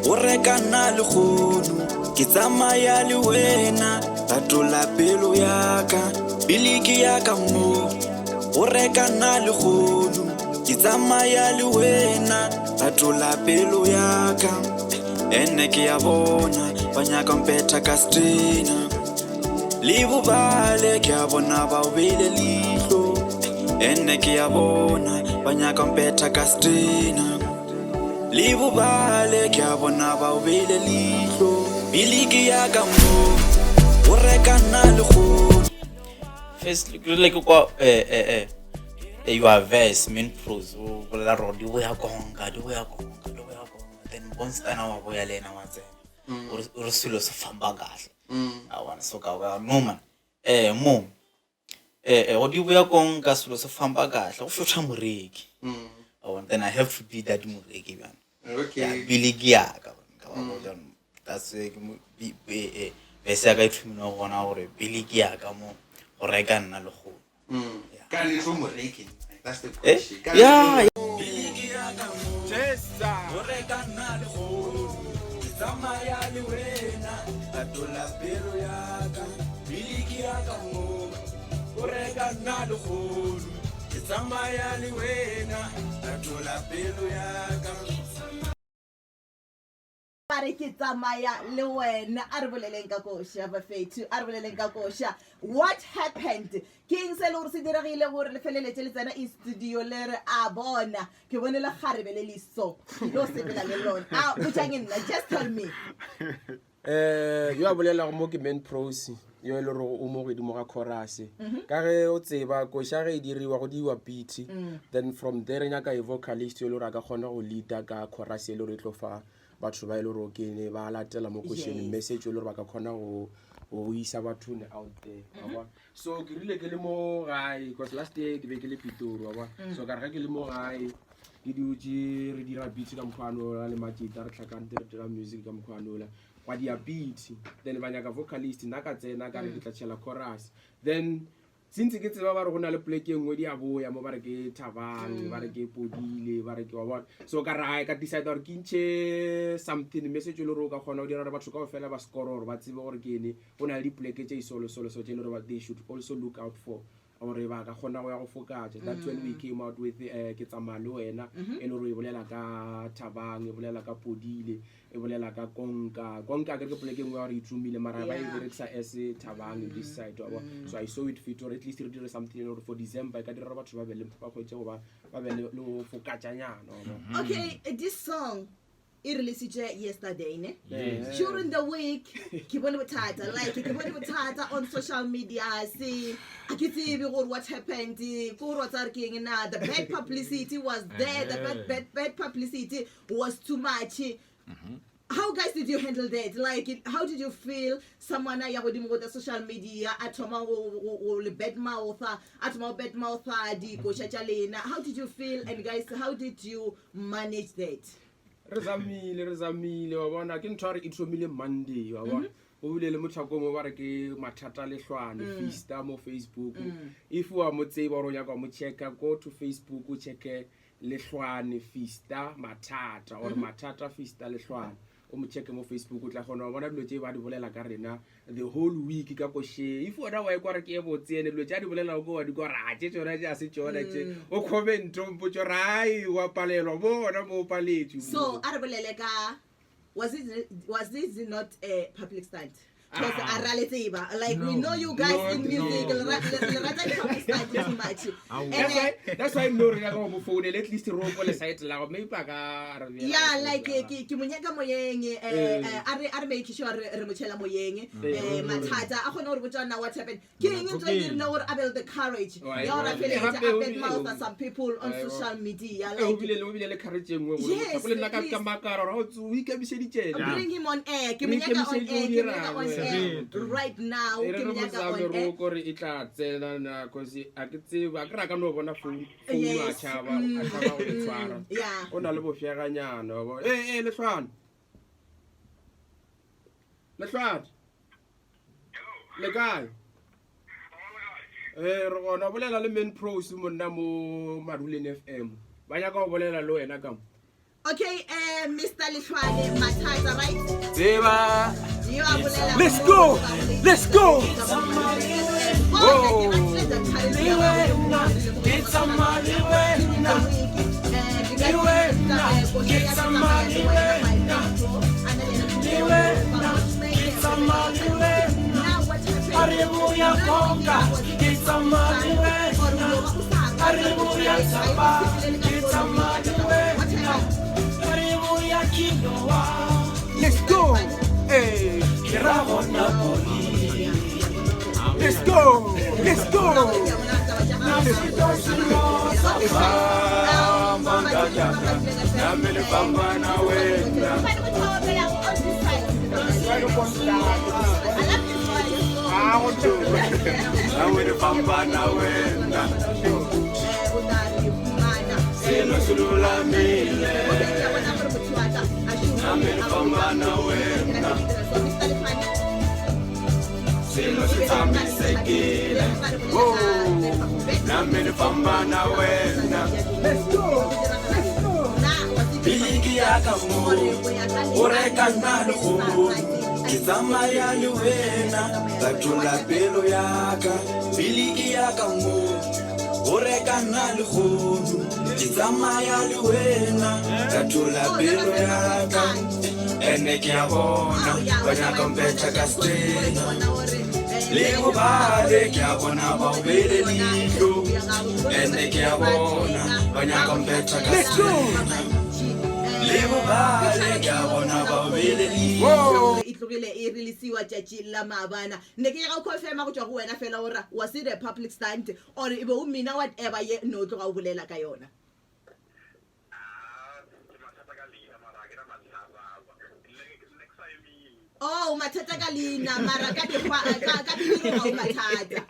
o reka nna le kgono ke tsamaya le wena tatola pelo yaka biliki yaka mo o reka nna le kgono ke tsamaya le wena tatola pelo yaka ene ke ya bona banyaka mpetha ka strina libu vale ke ya bona ba ubile lihlo ene ke ya bona banyaka mpetha ka strina libu vale ke ya bona ba ubile lihlo biliki yaka mo o reka nna le kgono. First like you are verse main prose o bolela ro di boya konga then bonstana wa boya lena wa tsena o re silo se famba kahle a wana so ka no man mo o di boya konga silo se famba kahle o fotha moreki then I have to be that moreki bana okay biligi yaka ka ba bona that's bese ya ka ithumina gona gore biligi yaka mo go reka nna le go Can you from Reiki? That's the question. Yeah. biliki yaka mo o reka nna le kgono ke tsamaya le wena tatola pelo yaka biliki yaka mo o reka nna le kgono ke tsamaya le wena tatola pelo yaka Pare ke tsamaya le wena a re boleleng ka kosha bafetu a re boleleng ka kosha what happened king se lo re se diregile gore le feleletse le tsena in studio le re a bona ke bone le kgarebe le liso lo se bela le lona a botjang nna just tell me yo a bolela go mo ke main prose yo le ro o mo go di mo ga chorus ka ge o tseba kosha ge e diriwa go diwa beat then from there nya ka e vocalist yo le ra ka gona go leader ka chorus le re tlo fa batho ba ile ro kene ba latela mo question message le re ba ka khona go isa batho out there ba so ke rile ke le mo gae because last day ke be ke le Pitori ba so ka re ke le mo gae ke di uji re dira beat ka mkhwano le matita re tlhakante re dira music ka mkhwano la kwa dia beat then ba nya ka vocalist nna ka tsena ka re ke tla tshela chorus then since ke tseba ba re gona le pleke engwe di a boya mo ba re ke thabang ba re ke podile ba re ke wa bona so ka ra ka decide gore ke ntse something message le ro ka khona o dira re batho ka fela ba score ba tsebe gore ke ene ona le pleke tse solo so tse le re ba they should also look out for or ba ka khona go ya go focus that's when we came out with ke tsamaya le wena ene re bolela ka thabang e bolela ka podile e bolela ka konka ke pleke engwe ya re itumile mara ba e direksa as thabang this side so I saw it fit or at least re dire something for December ka dira batho ba bele ba go go ba bele lo fokatanyana okay this song it released yesterday ne during the week ke bone bothata like ke bone bothata on social media see I can see what happened go rotsa re keng na the bad publicity was there the bad publicity was too much how guys did you handle that like how did you feel someone ya go dimo go the social media atoma go le bad mouth atoma bad mouth di go tša lena how did you feel and guys how did you manage that re zamile wa bona ke ntware e thomile Monday wa bona o bile le mothako mo ba re ke mathata le hlwane fista mo Facebook if wa mo tseba ro nya ka mo checka go to Facebook o checke le hlwane fista mathata or mathata fista le hlwane o mo checke mo Facebook o tla gona bona dilo tse ba di bolela ka rena the whole week ka koshe if ona wa ekwa re ke bo tsene dilo tse di bolela go wa di go ra tse tsona tse a se tsona tse o comment o mpotso rai wa palelwa bona mo paletsi so a re bolele ka was this not a public stunt because like we know you guys in music too much that's why no re ya go mo phone at least ro go le site la go maybe ka yeah like ke monyaka moyeng are make sure re mo tshela moyeng mathata a gone gore botsana what happened ke eng ntse e no gore about the courage ya ora fele mouth some people on social media like o bile le courage engwe go le nna ka makara ra o tsu ika biseditse bring him on air ke monyaka on air right now ke monyaka on air gore e tla tsena na cause a ke tseba ka ra ka no bona phone a chaba go tswara ona le bo fiaganyana le hlwana le kae re gona bolela le main pros monna mo Maruleng FM ba nya ka go bolela le wena ka Okay, Mr. Lishwane Matata, right? Tseba. You are bolela- Let's go. Let's go. Oh, It's a money wena. Aribuya konga, it's a money wena. Aribuya saba, it's a money wena. Aribuya kinoa. Let's go. Hey, Kirabona Poli. Let's go. Let's go. Biliki yaka mo, ureka na lukhulu, ke tsamaya le wena, bathola pelo yaka. Biliki yaka mo, ureka na lukhulu, ke tsamaya le wena, bathola pelo yaka. Ene ke a bona, bana kompetha ka straight. Le go bale ke a bona ba o bele leihlo. Ene ke a bona, bana kompetha ka straight. Itlogile e releasiwa tšatši la maabana ne ke ga o confirma go tšwa go wena fela ora was it a public stunt or e be o mina whatever ye no tloga o bolela ka yona. Oh, mathata ka leina mara ka diro ga o mathata.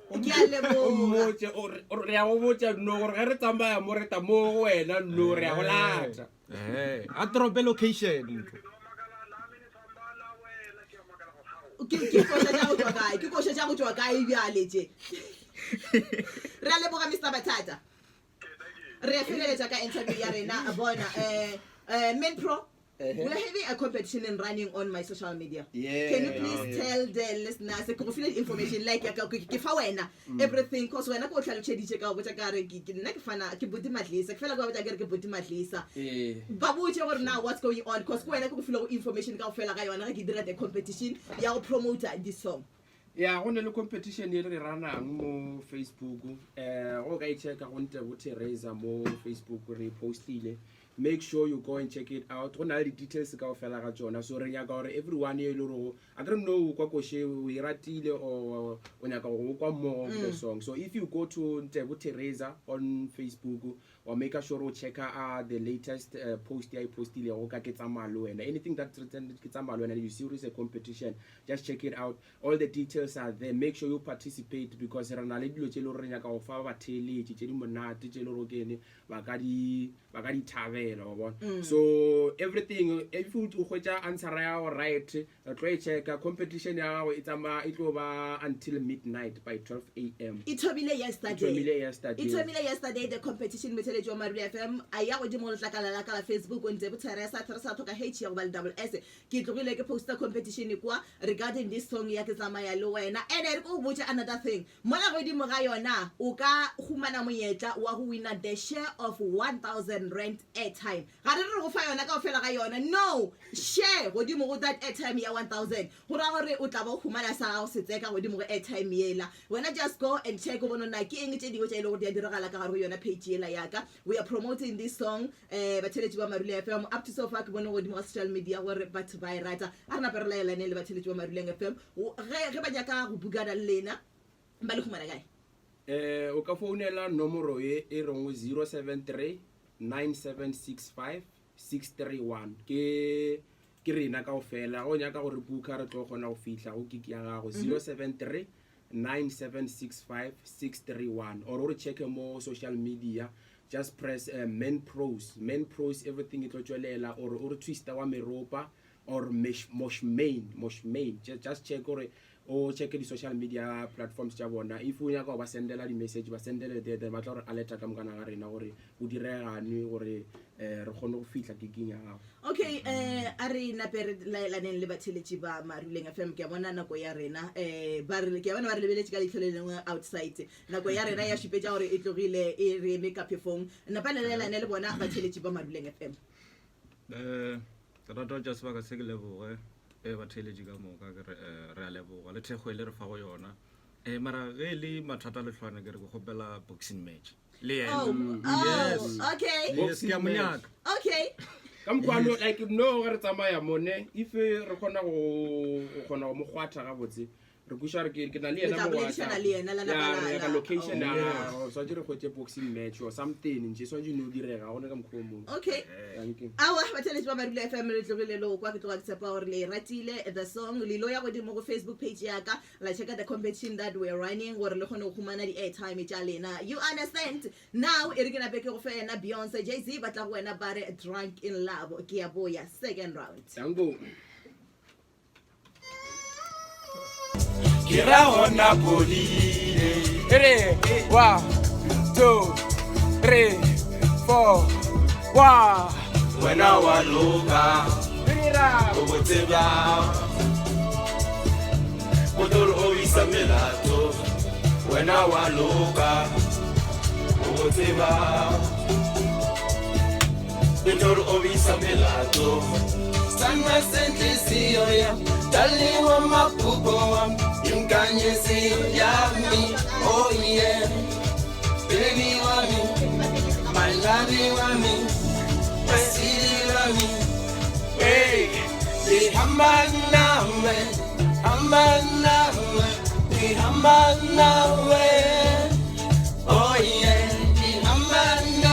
Ke a leboga. Re a go botsa no gore ge re tsamaya mo re ta mo go wena no re a go lata. A drop location. Ke koša tša go tšwa kae bjale tše. Re a leboga Mr. Batata. Re a feleletša ka interview ya rena bona Men Pro. We're having a competition and running on my social media. Yeah. Can you please tell the listeners the confident information like ke fa wena everything cause wena go tlhalotšeditše ka go botsa ka re ke nna ke fana ke buti matlisa ke fela go botsa ke re ke buti matlisa ba botse gore now what's going on cause go wena ke go file go information ka go fela ka yona ge ke dira the competition ya go promote this song. Ya go ne le competition e re ranang mo Facebook go ka itšheka go nte bo Teresa mo Facebook re postile. Make sure you go and check it out. Go na le details ka ofela ga tsona so re nyaka gore everyone e le go I don't know kwa koshe o iratile or o nyaka go kwa more of the song. So if you go to Ntebo Teresa on Facebook or make sure you check out the latest post I postile go ka ke tsamalo wena anything that written ke tsamalo wena you see there is a competition just check it out. All the details are there. Make sure you participate because re na le dilo tše le re nyaka go fa batheletši tše di monate tše le ro kene ba ka di thabela. So everything if you hwetša answer ya right try check competition ya go it will ba until midnight by 12 a.m. It thomile yesterday the competition meteletšo wa Maruleng FM a ya go dimo letlakala la ka la Facebook o ntse botsheresa Teresa thoka H ya go ba double S ke tlogile ke poster competition kwa regarding this song ya ke tsamaya le wena and re go botša another thing mola go dimo ga yona o ka humana monyetla wa go wina the share of 1000 rand airtime ga re re go fa yona ka ofela ga yona no share godimo go that airtime ya 1000 go ra gore o tla ba o humana sa gago se tseka godimo go airtime yela wena just go and check o bona na ke eng tše dingwe tše e le go di a diragala ka gare go yona page yela yaka we are promoting this song batheletši ba Maruleng FM up to so far ke bone godimo ga social media gore batho ba e rata a re nape re laelane le batheletši ba Maruleng FM ge ba nyaka go bukana le lena ba le humana kae o ka founela nomoro e rongwe 073 9765 631 ke rena ka ofela go nyaka gore buka re tlo gona go fihla go kiki ya gago 073 9765 631 or check mo social media just press men pros everything e tlo tswelela or twister wa meropa or mosh main just check gore o check di-social media platforms tša bona if o nyaka go ba sendela di-message ba sendele tete ba tla gore alerta ka mokana ga rena gore o diregane gore re kgone go fitlha kiking ya gago. Okay, a re nape re laelaneng le batheletši ba Maruleng FM ke a bona nako ya rena ke a bona ba re lebeletše ka leitlho le lengwe outside nako ya rena ya šupetša gore e tlogile e re eme ka phefong napa le laelane le bona batheletši ba Maruleng FM. Ke rata tša sebaka se ke leboge batheletši ka moka re a leboga le thekgo le re fa go yona mara ge le mathata le tlhwane ke re ke kgopela boxing match le Okay. ke a monyaka ka mokgwano like no ga re tsamaya mone if re kgona go mo kgwatha gabotse re kuša re ke na le yena ka location so re khwetse boxing match or something nje so no direga gone ka mokgwa mo. Okay, awa batheletši ba Maruleng FM re tlogile lo kwa ke tloga ke tshepa gore le ratile the song le lo ya go dimo go Facebook page ya ka la check the competition that we're running gore le kgone go khumana di airtime tša lena, you understand. Now e re ke na be ke go fena Beyonce Jay-Z ba tla go wena bare Drunk in Love ke ya boya second round. Tango Kira hona polile 1 2 3 4 1 wena waluka ubutseba Kuduru oisa melato wena waluka ubutseba Kuduru oisa melato Sana sentencio ya Dali wa mapupo wa Imkanyesi yami Oh yeah Baby wa mi My love wa mi My city wa mi Hey Di hamanawe Hamanawe Di hamanawe